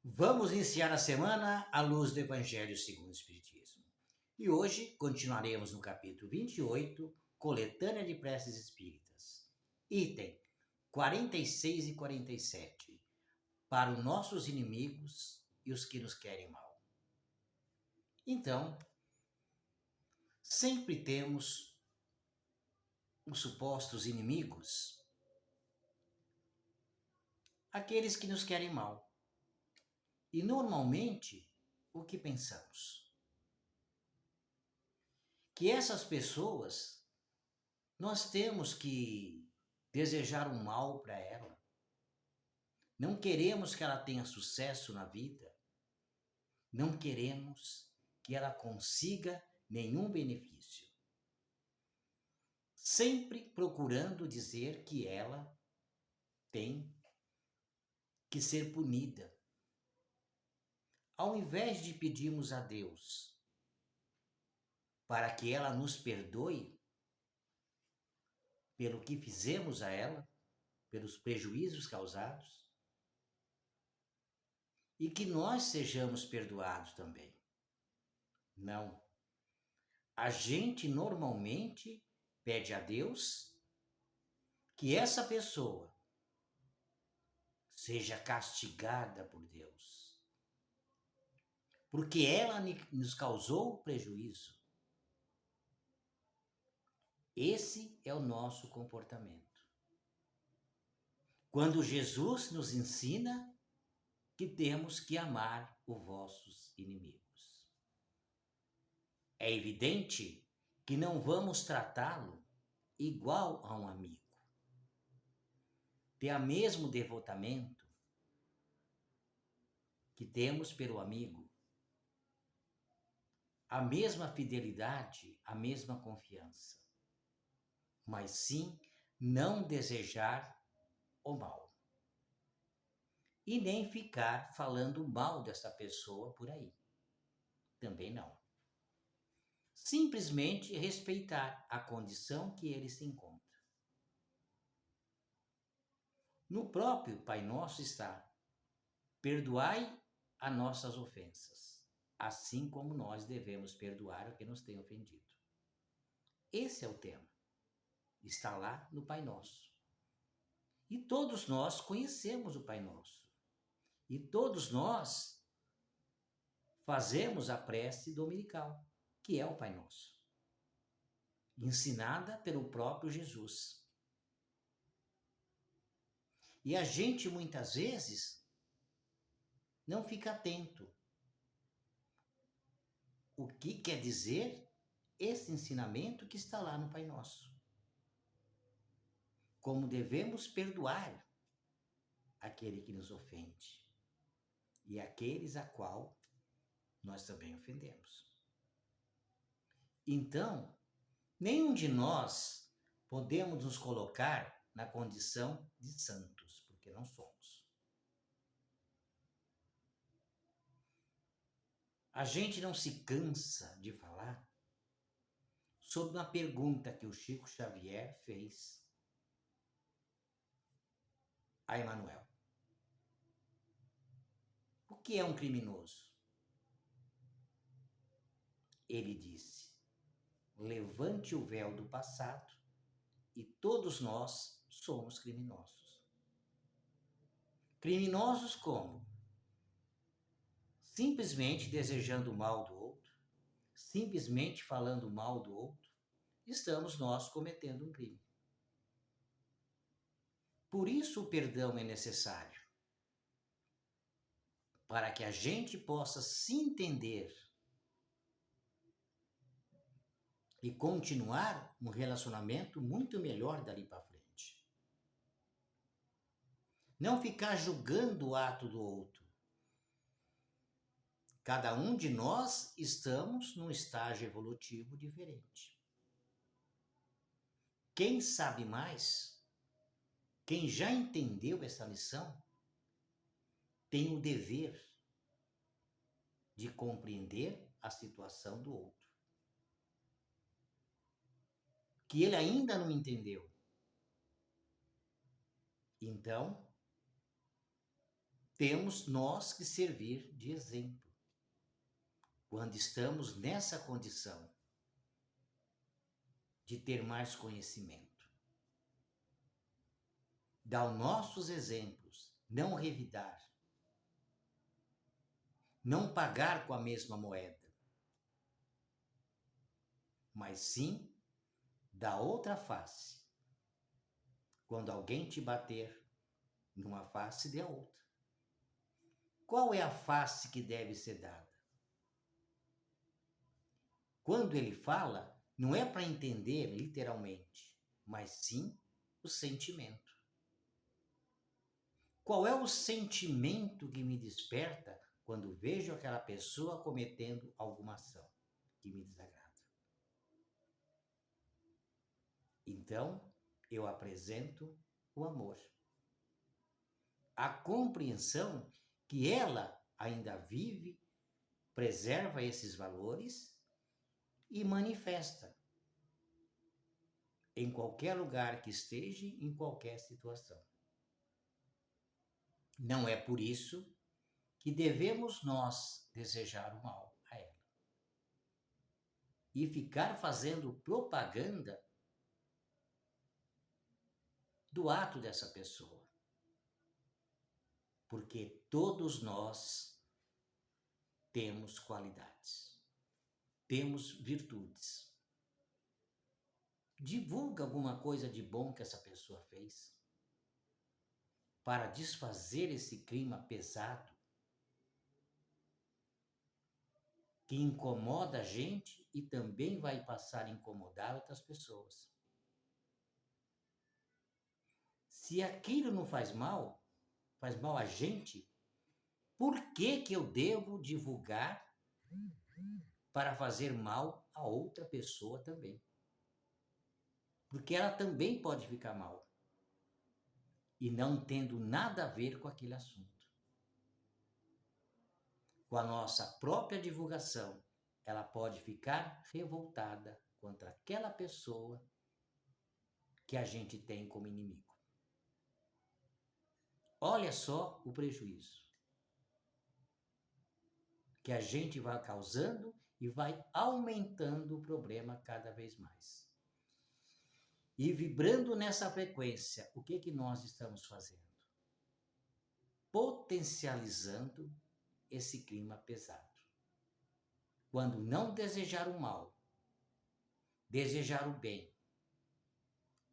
Vamos iniciar a semana à luz do Evangelho segundo o Espiritismo. E hoje continuaremos no capítulo 28, Coletânea de Preces Espíritas. Item 46 e 47. Para os nossos inimigos e os que nos querem mal. Então, sempre temos os supostos inimigos, aqueles que nos querem mal. E normalmente, o que pensamos? Que essas pessoas, nós temos que desejar o mal para ela. Não queremos que ela tenha sucesso na vida. Não queremos que ela consiga nenhum benefício. Sempre procurando dizer que ela tem que ser punida. Ao invés de pedirmos a Deus para que ela nos perdoe pelo que fizemos a ela, pelos prejuízos causados, e que nós sejamos perdoados também. Não. A gente normalmente pede a Deus que essa pessoa seja castigada por Deus, porque ela nos causou prejuízo. Esse é o nosso comportamento. Quando Jesus nos ensina que temos que amar os vossos inimigos. É evidente que não vamos tratá-lo igual a um amigo. Ter o mesmo devotamento que temos pelo amigo, a mesma fidelidade, a mesma confiança, mas sim não desejar o mal. E nem ficar falando mal dessa pessoa por aí. Também não. Simplesmente respeitar a condição que ele se encontra. No próprio Pai Nosso está: perdoai as nossas ofensas, assim como nós devemos perdoar a quem nos tem ofendido. Esse é o tema. Está lá no Pai Nosso. E todos nós conhecemos o Pai Nosso. E todos nós fazemos a prece dominical, que é o Pai Nosso, ensinada pelo próprio Jesus. E a gente muitas vezes não fica atento. O que quer dizer esse ensinamento que está lá no Pai Nosso? Como devemos perdoar aquele que nos ofende e aqueles a qual nós também ofendemos. Então, nenhum de nós podemos nos colocar na condição de santos, porque não somos. A gente não se cansa de falar sobre uma pergunta que o Chico Xavier fez a Emmanuel. O que é um criminoso? Ele disse: levante o véu do passado e todos nós somos criminosos. Criminosos como? Simplesmente desejando o mal do outro, simplesmente falando mal do outro, estamos nós cometendo um crime. Por isso o perdão é necessário, para que a gente possa se entender e continuar um relacionamento muito melhor dali para frente. Não ficar julgando o ato do outro. Cada um de nós estamos num estágio evolutivo diferente. Quem sabe mais, quem já entendeu essa lição, tem o dever de compreender a situação do outro, que ele ainda não entendeu. Então, temos nós que servir de exemplo. Quando estamos nessa condição de ter mais conhecimento, dar os nossos exemplos, não revidar, não pagar com a mesma moeda, mas sim da outra face. Quando alguém te bater numa face, dê a outra. Qual é a face que deve ser dada? Quando ele fala, não é para entender literalmente, mas sim o sentimento. Qual é o sentimento que me desperta quando vejo aquela pessoa cometendo alguma ação que me desagrada? Então, eu apresento o amor. A compreensão que ela ainda vive, preserva esses valores e manifesta em qualquer lugar que esteja, em qualquer situação. Não é por isso que devemos nós desejar o mal a ela e ficar fazendo propaganda do ato dessa pessoa. Porque todos nós temos qualidades, temos virtudes. Divulga alguma coisa de bom que essa pessoa fez para desfazer esse clima pesado que incomoda a gente e também vai passar a incomodar outras pessoas. Se aquilo não faz mal a gente, por que que eu devo divulgar para fazer mal a outra pessoa também? Porque ela também pode ficar mal e não tendo nada a ver com aquele assunto. Com a nossa própria divulgação, ela pode ficar revoltada contra aquela pessoa que a gente tem como inimigo. Olha só o prejuízo que a gente vai causando e vai aumentando o problema cada vez mais. E vibrando nessa frequência, o que nós estamos fazendo? Potencializando esse clima pesado. Quando não desejar o mal, desejar o bem,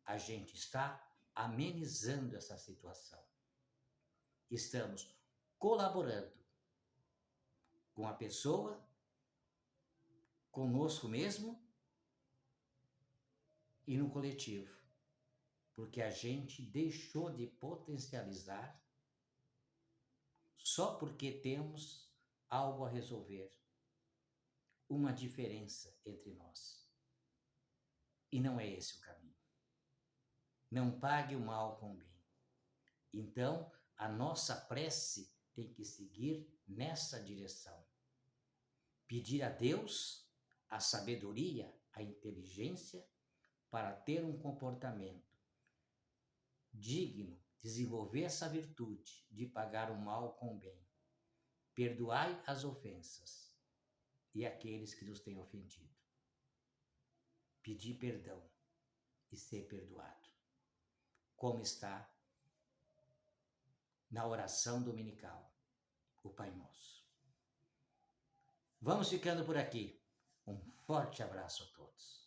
a gente está amenizando essa situação. Estamos colaborando com a pessoa, conosco mesmo e no coletivo, porque a gente deixou de potencializar só porque temos algo a resolver, uma diferença entre nós. E não é esse o caminho. Não pague o mal com o bem. Então, a nossa prece tem que seguir nessa direção. Pedir a Deus a sabedoria, a inteligência para ter um comportamento digno, desenvolver essa virtude de pagar o mal com o bem. Perdoai as ofensas e aqueles que nos têm ofendido. Pedir perdão e ser perdoado. Como está na oração dominical, o Pai Nosso. Vamos ficando por aqui. Um forte abraço a todos.